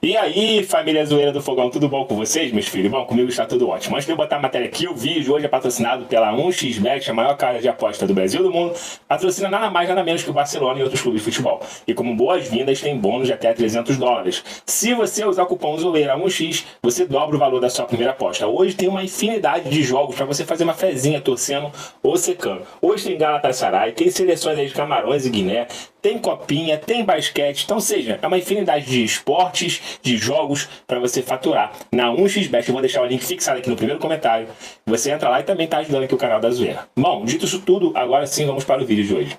E aí, família zoeira do Fogão, tudo bom com vocês, meus filhos? Bom, comigo está tudo ótimo. Antes de eu botar a matéria aqui, o vídeo hoje é patrocinado pela 1xBet, a maior casa de aposta do Brasil e do mundo. Patrocina nada mais, nada menos que o Barcelona e outros clubes de futebol. E como boas-vindas, tem bônus de até $300. Se você usar o cupom ZOEIRA1x, você dobra o valor da sua primeira aposta. Hoje tem uma infinidade de jogos para você fazer uma fezinha torcendo ou secando. Hoje tem Galatasaray, tem seleções aí de Camarões e Guiné, tem copinha, tem basquete, então seja, é uma infinidade de esportes, de jogos para você faturar na 1xBet. Eu vou deixar o link fixado aqui no primeiro comentário. Você entra lá e também tá ajudando aqui o canal da Zoeira. Bom, dito isso tudo, agora sim vamos para o vídeo de hoje.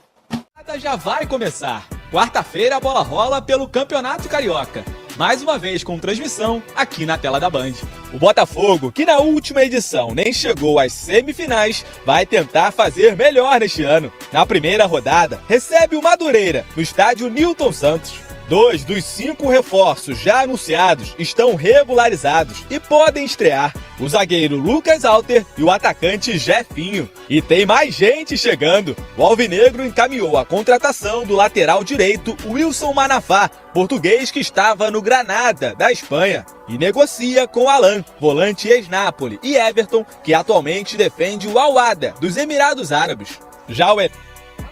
Já vai começar. Quarta-feira a bola rola pelo Campeonato Carioca. Mais uma vez com transmissão aqui na tela da Band. O Botafogo, que na última edição nem chegou às semifinais, vai tentar fazer melhor neste ano. Na primeira rodada, recebe o Madureira, no estádio Newton Santos. 2 dos 5 reforços já anunciados estão regularizados e podem estrear: o zagueiro Lucas Alter e o atacante Jefinho. E tem mais gente chegando. O Alvinegro encaminhou a contratação do lateral direito Wilson Manafá, português que estava no Granada, da Espanha, e negocia com Alan, volante ex-Nápoles, e Everton, que atualmente defende o Al-Wahda, dos Emirados Árabes. Já o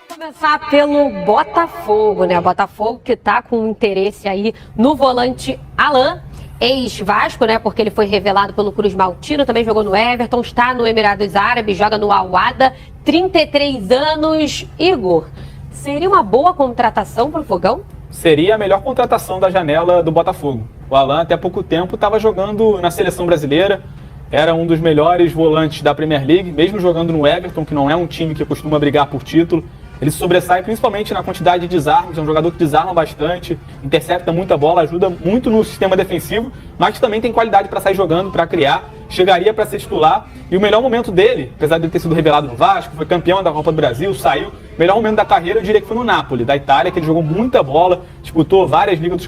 Começar pelo Botafogo, né? O Botafogo que tá com interesse aí no volante Alan, ex-Vasco, né? Porque ele foi revelado pelo Cruz Maltino, também jogou no Everton, está no Emirados Árabes, joga no Al-Wahda, 33 anos. Igor, seria uma boa contratação para o Fogão? Seria a melhor contratação da janela do Botafogo. O Alan, até pouco tempo, estava jogando na seleção brasileira, era um dos melhores volantes da Premier League, mesmo jogando no Everton, que não é um time que costuma brigar por título. Ele se sobressai principalmente na quantidade de desarmes, é um jogador que desarma bastante, intercepta muita bola, ajuda muito no sistema defensivo, mas também tem qualidade para sair jogando, para criar, chegaria para ser titular. E o melhor momento dele, apesar de ele ter sido revelado no Vasco, foi campeão da Copa do Brasil, saiu, o melhor momento da carreira eu diria que foi no Napoli, da Itália, que ele jogou muita bola, disputou várias ligas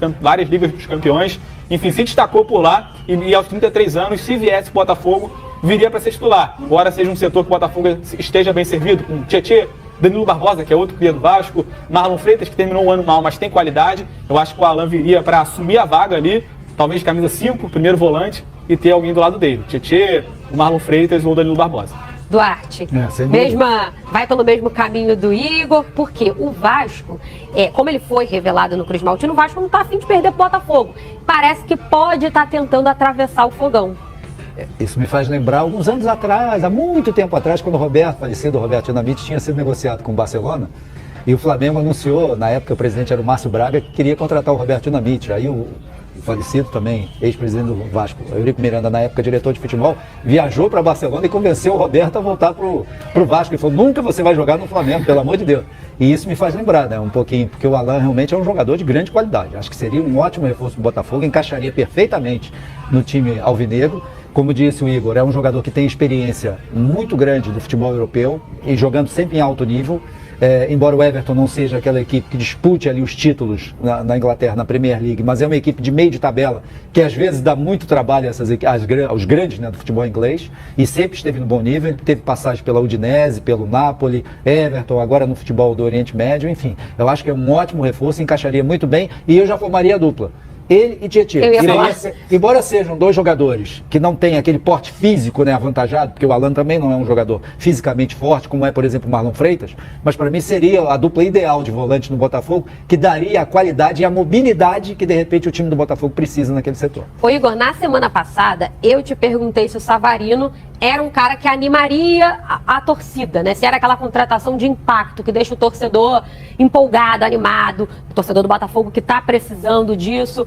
dos campeões, enfim, se destacou por lá e aos 33 anos, se viesse o Botafogo, viria para ser titular. Embora seja um setor que o Botafogo esteja bem servido, com Tietê, Danilo Barbosa, que é outro cria do Vasco, Marlon Freitas, que terminou o ano mal, mas tem qualidade. Eu acho que o Alan viria para assumir a vaga ali, talvez camisa 5, primeiro volante, e ter alguém do lado dele. Tietê, o Marlon Freitas ou o Danilo Barbosa. Duarte, vai pelo mesmo caminho do Igor, porque o Vasco, como ele foi revelado no Cruz Maltino, o Vasco não está a fim de perder pro Botafogo. Parece que pode estar tentando atravessar o Fogão. Isso me faz lembrar alguns anos atrás, há muito tempo atrás, quando o falecido Roberto Dinamite, tinha sido negociado com o Barcelona, e o Flamengo anunciou, na época o presidente era o Márcio Braga, que queria contratar o Roberto Dinamite. Aí o falecido também, ex-presidente do Vasco, Eurico Miranda, na época diretor de futebol, viajou para Barcelona e convenceu o Roberto a voltar pro Vasco. Ele falou: nunca você vai jogar no Flamengo, pelo amor de Deus. E isso me faz lembrar, né, um pouquinho, porque o Alan realmente é um jogador de grande qualidade. Acho que seria um ótimo reforço do Botafogo, encaixaria perfeitamente no time alvinegro. Como disse o Igor, é um jogador que tem experiência muito grande do futebol europeu e jogando sempre em alto nível. Embora o Everton não seja aquela equipe que dispute ali os títulos na Inglaterra, na Premier League, mas é uma equipe de meio de tabela que às vezes dá muito trabalho aos grandes, né, do futebol inglês, e sempre esteve no bom nível. Teve passagem pela Udinese, pelo Napoli, Everton, agora no futebol do Oriente Médio. Enfim, eu acho que é um ótimo reforço, encaixaria muito bem, e eu já formaria a dupla. Ele e Tietê. Embora sejam dois jogadores que não têm aquele porte físico, né, avantajado, porque o Alan também não é um jogador fisicamente forte, como é, por exemplo, o Marlon Freitas, mas para mim seria a dupla ideal de volante no Botafogo, que daria a qualidade e a mobilidade que de repente o time do Botafogo precisa naquele setor. Ô Igor, na semana passada eu te perguntei se o Savarino era um cara que animaria a torcida, né? Se era aquela contratação de impacto que deixa o torcedor empolgado, animado, o torcedor do Botafogo que está precisando disso.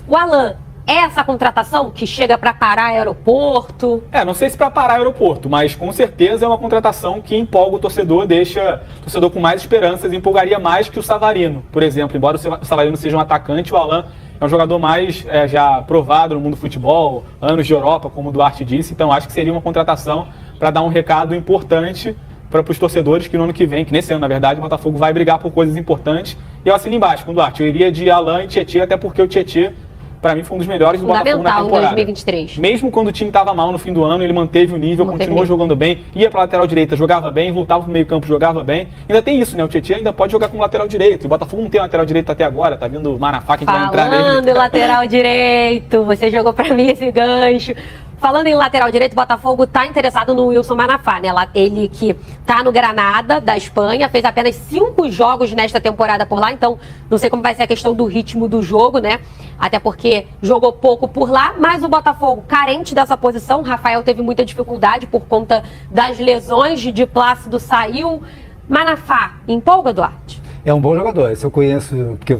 O Alan, é essa contratação que chega para parar aeroporto? Não sei se para parar aeroporto, mas com certeza é uma contratação que empolga o torcedor, deixa o torcedor com mais esperanças, empolgaria mais que o Savarino, por exemplo. Embora o Savarino seja um atacante, o Alan é um jogador mais já provado no mundo do futebol, anos de Europa, como o Duarte disse. Então acho que seria uma contratação para dar um recado importante para os torcedores que no ano que vem, que nesse ano na verdade, o Botafogo vai brigar por coisas importantes. E eu assino embaixo com o Duarte, eu iria de Alan e Tietê, até porque o Tietê para mim foi um dos melhores do Botafogo na Fundamental em temporada. 2023. Mesmo quando o time estava mal no fim do ano, ele manteve o nível, continuou jogando bem, ia para lateral direita, jogava bem, voltava pro meio campo, jogava bem. Ainda tem isso, né? O Tietchan ainda pode jogar com lateral direito. O Botafogo não tem lateral direito até agora, tá vindo o Manafá que vai entrar nele. Falando em lateral direito, você jogou pra mim esse gancho. Falando em lateral direito, o Botafogo tá interessado no Wilson Manafá, né? Ele que tá no Granada, da Espanha, fez apenas 5 jogos nesta temporada por lá, então não sei como vai ser a questão do ritmo do jogo, né? Até porque jogou pouco por lá, mas o Botafogo carente dessa posição. Rafael teve muita dificuldade por conta das lesões, de Plácido saiu. Manafá, empolga, Duarte? É um bom jogador, esse eu conheço, porque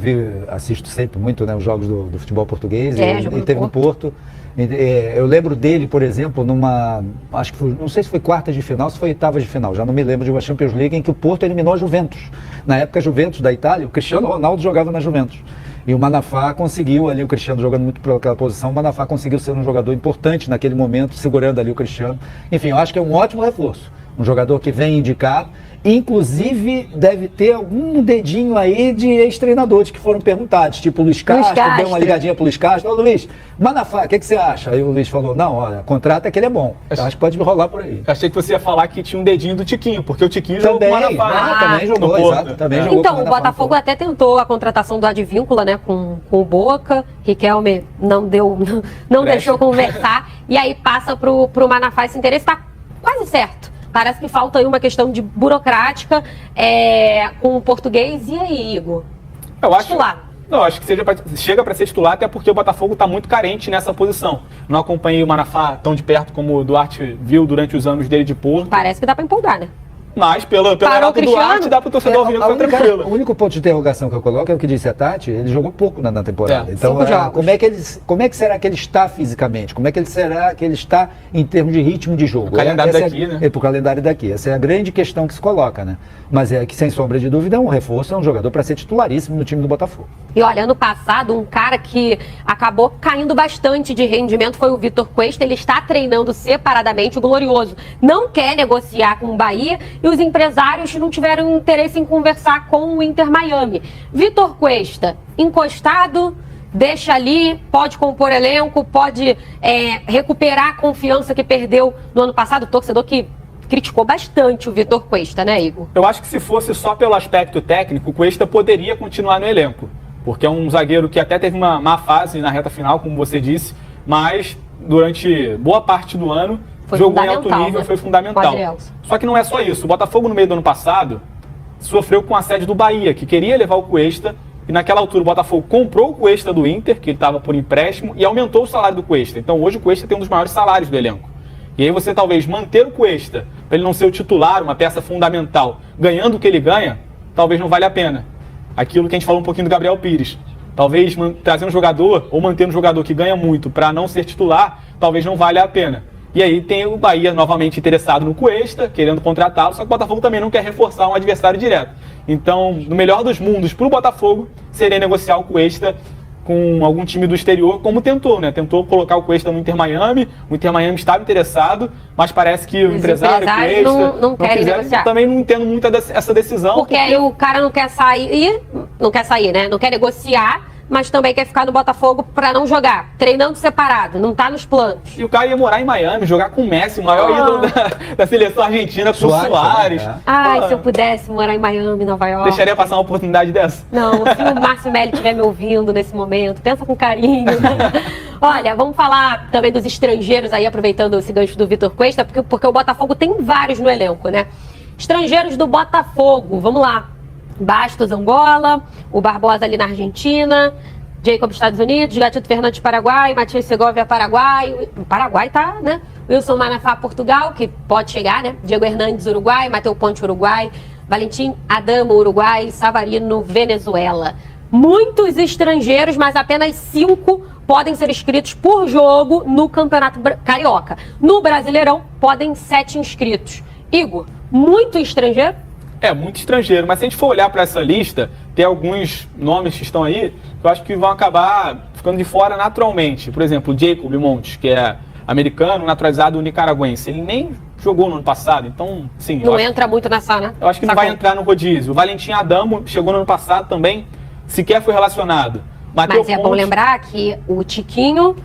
assisto sempre muito, né, os jogos do futebol português, ele teve no Porto. Eu lembro dele, por exemplo, acho que foi, não sei se foi quartas de final, se foi oitavas de final, já não me lembro, de uma Champions League em que o Porto eliminou a Juventus. Na época, a Juventus da Itália, o Cristiano Ronaldo jogava na Juventus. E o Manafá conseguiu ali, o Cristiano jogando muito por aquela posição, o Manafá conseguiu ser um jogador importante naquele momento, segurando ali o Cristiano. Enfim, eu acho que é um ótimo reforço. Um jogador que vem indicado, inclusive deve ter algum dedinho aí de ex-treinadores que foram perguntados, tipo o Luiz Castro, deu uma ligadinha pro Luiz Castro. Ô Luiz, Manafá, o que você acha? Aí o Luiz falou, não, olha, contrata que ele é bom. Acho que pode rolar por aí. Achei que você ia falar que tinha um dedinho do Tiquinho, porque o Tiquinho jogou com o Manafá. Também jogou, exato. Também jogou então, o Botafogo até tentou a contratação do Advíncula, né, com o Boca. Riquelme não deixou conversar. E aí passa pro Manafá. Esse interesse tá quase certo. Parece que falta aí uma questão de burocrática com o português. E aí, Igor? Eu acho que chega para ser titular, até porque o Botafogo está muito carente nessa posição. Não acompanhei o Manafá tão de perto como o Duarte viu durante os anos dele de Porto. Parece que dá para empolgar, né? Mas pelo relato do Duarte, dá para o torcedor ouvir ficar tranquilo. O único ponto de interrogação que eu coloco é o que disse a Tati, ele jogou pouco na temporada. Então, como é que será que ele está fisicamente? Como é que será que ele está em termos de ritmo de jogo? O calendário daqui, né? Pro calendário daqui. Essa é a grande questão que se coloca, né? Mas é que, sem sombra de dúvida, é um reforço, é um jogador para ser titularíssimo no time do Botafogo. E olha, ano passado, um cara que acabou caindo bastante de rendimento foi o Vitor Cuesta. Ele está treinando separadamente. O Glorioso não quer negociar com o Bahia e os empresários não tiveram interesse em conversar com o Inter Miami. Vitor Cuesta, encostado, deixa ali, pode compor elenco, pode recuperar a confiança que perdeu no ano passado. O torcedor que criticou bastante o Vitor Cuesta, né, Igor? Eu acho que se fosse só pelo aspecto técnico, o Cuesta poderia continuar no elenco. Porque é um zagueiro que até teve uma má fase na reta final, como você disse, mas durante boa parte do ano jogou em alto nível, né? Foi fundamental. Só que não é só isso. O Botafogo, no meio do ano passado, sofreu com a assédio do Bahia, que queria levar o Cuesta, e naquela altura o Botafogo comprou o Cuesta do Inter, que ele estava por empréstimo, e aumentou o salário do Cuesta. Então hoje o Cuesta tem um dos maiores salários do elenco. E aí você talvez manter o Cuesta, para ele não ser o titular, uma peça fundamental, ganhando o que ele ganha, talvez não valha a pena. Aquilo que a gente falou um pouquinho do Gabriel Pires. Talvez trazer um jogador, ou manter um jogador que ganha muito para não ser titular, talvez não valha a pena. E aí tem o Bahia novamente interessado no Cuesta, querendo contratá-lo, só que o Botafogo também não quer reforçar um adversário direto. Então, no melhor dos mundos, para o Botafogo, seria negociar o Cuesta com algum time do exterior, como tentou, né? Tentou colocar o Cuesta no Inter Miami, o Inter Miami estava interessado, mas parece que o empresário Cuesta não querem negociar. Também não entendo muito essa decisão. Porque aí o cara não quer sair, né? Não quer negociar, mas também quer ficar no Botafogo para não jogar, treinando separado, não tá nos planos. E o cara ia morar em Miami, jogar com o Messi, o maior ídolo da seleção argentina, com o Suárez. Ai, se eu pudesse morar em Miami, Nova York. Deixaria passar uma oportunidade dessa? Não, se o Márcio Melli estiver me ouvindo nesse momento, pensa com carinho. Olha, vamos falar também dos estrangeiros aí, aproveitando esse gancho do Vitor Cuesta, porque o Botafogo tem vários no elenco, né? Estrangeiros do Botafogo, vamos lá. Bastos, Angola, o Barbosa ali na Argentina, Jacob, Estados Unidos, Gatito Fernandes, Paraguai, Matias Segovia, Paraguai, o Paraguai tá, né? Wilson Manafá, Portugal, que pode chegar, né? Diego Hernandes, Uruguai, Mateu Ponte, Uruguai, Valentim Adamo, Uruguai, Savarino, Venezuela. Muitos estrangeiros, mas apenas 5 podem ser inscritos por jogo no Campeonato Carioca. No Brasileirão, podem 7 inscritos. Igor, muito estrangeiro? Muito estrangeiro, mas se a gente for olhar para essa lista, tem alguns nomes que estão aí que eu acho que vão acabar ficando de fora naturalmente. Por exemplo, o Jacob Montes, que é americano, naturalizado nicaragüense. Ele nem jogou no ano passado, então, sim. Não entra muito nessa, né? Eu acho que não vai entrar no rodízio. O Valentim Adamo chegou no ano passado também, sequer foi relacionado. Matheus Mas é bom Ponte- lembrar que o Tiquinho,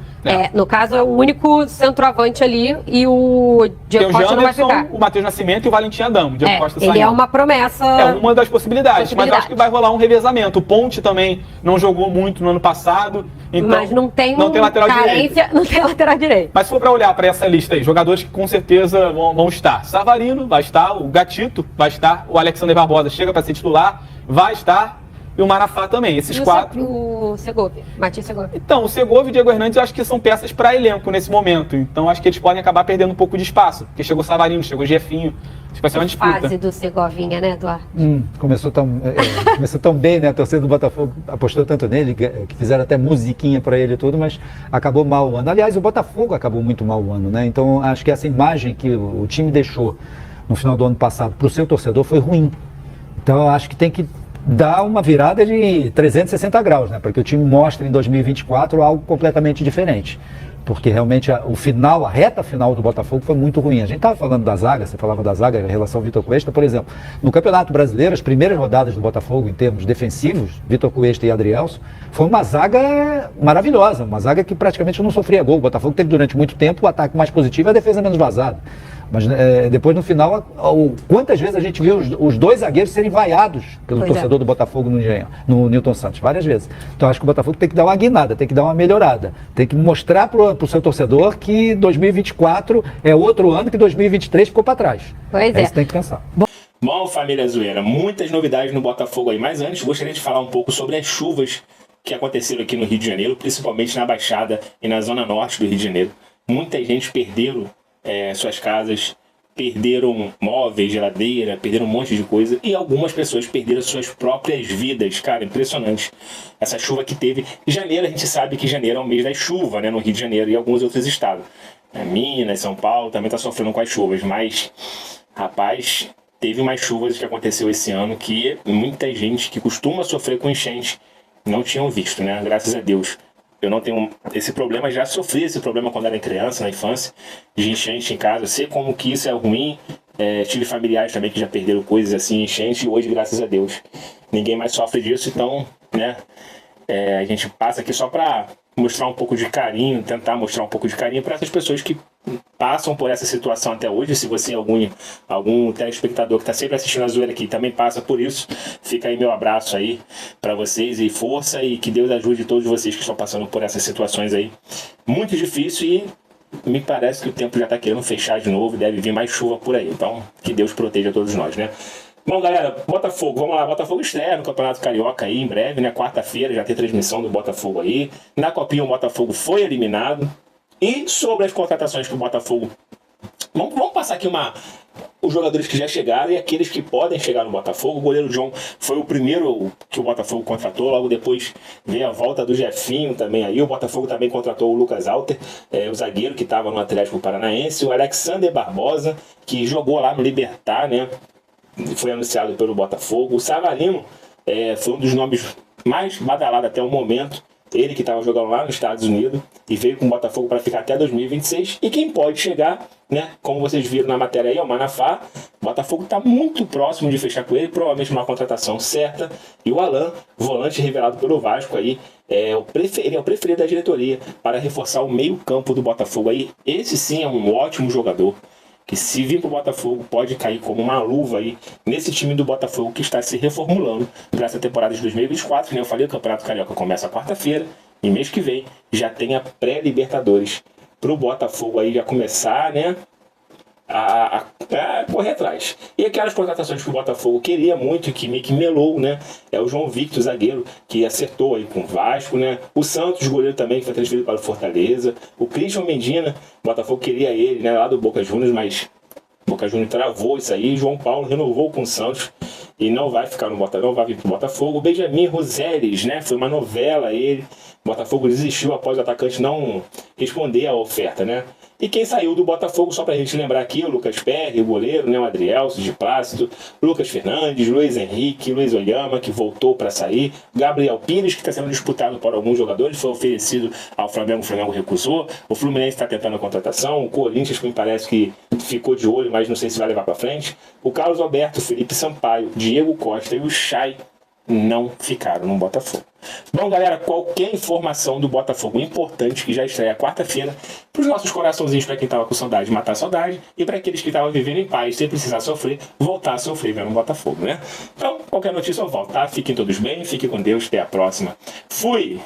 no caso, é o único centroavante ali e o Tem Diego o Costa não vai Janderson, ficar. o Matheus Nascimento e o Valentim Adamo. O Diego Costa Ele saiu. é uma promessa. É uma das possibilidades, mas eu acho que vai rolar um revezamento. O Ponte também não jogou muito no ano passado, então Mas não tem lateral direito. carência, não tem lateral direito. Mas se for para olhar para essa lista aí, jogadores que com certeza vão estar. Savarino vai estar, o Gatito vai estar, o Alexander Barbosa chega para ser titular, vai estar, e o Marafá também. Esses E quatro. o Segovia, Matias Segovia. Então, o Segovia e o Diego Hernandes eu acho que são peças para elenco nesse momento. Então, acho que eles podem acabar perdendo um pouco de espaço. Porque chegou o Savarino, chegou o Jefinho. Acho que vai ser uma disputa. Fase do Segovinha, né, Eduardo? Começou tão bem, né? A torcida do Botafogo apostou tanto nele, que fizeram até musiquinha para ele e tudo, mas acabou mal o ano. Aliás, o Botafogo acabou muito mal o ano, né? Então, acho que essa imagem que o time deixou no final do ano passado para o seu torcedor foi ruim. Então, eu acho que tem que dar uma virada de 360 graus, né? Para que o time mostre em 2024 algo completamente diferente. Porque realmente a reta final do Botafogo foi muito ruim. A gente estava falando da zaga, você falava da zaga em relação ao Vitor Cuesta, por exemplo. No Campeonato Brasileiro, as primeiras rodadas do Botafogo, em termos defensivos, Vitor Cuesta e Adrielson, foi uma zaga maravilhosa, uma zaga que praticamente não sofria gol. O Botafogo teve durante muito tempo o ataque mais positivo e a defesa menos vazada. Mas depois, no final, quantas vezes a gente viu os dois zagueiros serem vaiados pelo torcedor do Botafogo no Newton Santos? Várias vezes. Então, acho que o Botafogo tem que dar uma guinada, tem que dar uma melhorada. Tem que mostrar para o seu torcedor que 2024 é outro ano que 2023 ficou para trás. Pois é. Isso tem que pensar. Bom, família zoeira, muitas novidades no Botafogo aí. Mas antes, gostaria de falar um pouco sobre as chuvas que aconteceram aqui no Rio de Janeiro, principalmente na Baixada e na Zona Norte do Rio de Janeiro. Muita gente perderam suas casas, perderam móveis, geladeira, perderam um monte de coisa, e algumas pessoas perderam suas próprias vidas. Cara, impressionante essa chuva que teve. Janeiro, a gente sabe que janeiro é o mês da chuva, né, no Rio de Janeiro e alguns outros estados. Minas, São Paulo também está sofrendo com as chuvas, mas, rapaz, teve umas chuvas que aconteceu esse ano que muita gente que costuma sofrer com enchente não tinham visto, né, graças a Deus. Eu não tenho esse problema, já sofri esse problema quando era criança, na infância, de enchente em casa. Eu sei como que isso é ruim. Tive familiares também que já perderam coisas assim, enchente, e hoje, graças a Deus, ninguém mais sofre disso. Então, né, a gente passa aqui só para mostrar um pouco de carinho, tentar mostrar um pouco de carinho para essas pessoas que passam por essa situação até hoje. Se você é algum telespectador que está sempre assistindo a zoeira aqui também passa por isso, fica aí meu abraço aí para vocês e força, e que Deus ajude todos vocês que estão passando por essas situações aí muito difícil. E me parece que o tempo já está querendo fechar de novo, deve vir mais chuva por aí, então que Deus proteja todos nós, né? Bom, galera, Botafogo, vamos lá. Botafogo estreia no Campeonato Carioca aí em breve, né? Quarta-feira já tem transmissão do Botafogo aí. Na Copinha o Botafogo foi eliminado. E sobre as contratações que o Botafogo... Vamos passar aqui os jogadores que já chegaram e aqueles que podem chegar no Botafogo. O goleiro João foi o primeiro que o Botafogo contratou. Logo depois veio a volta do Jefinho também aí. O Botafogo também contratou o Lucas Alter, o zagueiro que estava no Atlético Paranaense. O Alexander Barbosa, que jogou lá no Libertad, né? Foi anunciado pelo Botafogo. O Savarino foi um dos nomes mais badalados até o momento. Ele que estava jogando lá nos Estados Unidos e veio com o Botafogo para ficar até 2026. E quem pode chegar, né? Como vocês viram na matéria aí, é o Manafá. O Botafogo está muito próximo de fechar com ele, provavelmente uma contratação certa. E o Alan, volante revelado pelo Vasco aí, ele é o preferido da diretoria para reforçar o meio-campo do Botafogo aí. Esse sim é um ótimo jogador, que se vir para o Botafogo pode cair como uma luva aí nesse time do Botafogo que está se reformulando para essa temporada de 2024, né? Eu falei, o Campeonato Carioca começa quarta-feira e mês que vem já tem a pré-Libertadores para o Botafogo aí já começar, né, a correr atrás. E aquelas contratações que o Botafogo queria muito, que meio que melou, né? É o João Victor, zagueiro, que acertou aí com o Vasco, né? O Santos, goleiro também, que foi transferido para o Fortaleza. O Christian Medina, o Botafogo queria ele, né? Lá do Boca Juniors, mas o Boca Juniors travou isso aí. João Paulo renovou com o Santos e não vai ficar no Botafogo, não vai vir pro Botafogo. O Benjamin Roseles, né? Foi uma novela ele. O Botafogo desistiu após o atacante não responder à oferta, né? E quem saiu do Botafogo, só pra gente lembrar aqui, o Lucas Perry, o goleiro, né, o Adrielson de Plácido, Lucas Fernandes, Luiz Henrique, Luiz Oyama, que voltou para sair, Gabriel Pires, que está sendo disputado por alguns jogadores, foi oferecido ao Flamengo, o Flamengo recusou, o Fluminense está tentando a contratação, o Corinthians, que me parece que ficou de olho, mas não sei se vai levar para frente, o Carlos Alberto, Felipe Sampaio, Diego Costa e o Chay não ficaram no Botafogo. Bom, galera, qualquer informação do Botafogo importante que já estreia quarta-feira, para os nossos coraçãozinhos, para quem tava com saudade, matar a saudade, e para aqueles que estavam vivendo em paz, sem precisar sofrer, voltar a sofrer vendo o Botafogo, né? Então, qualquer notícia eu volto, tá? Fiquem todos bem, fiquem com Deus, até a próxima. Fui!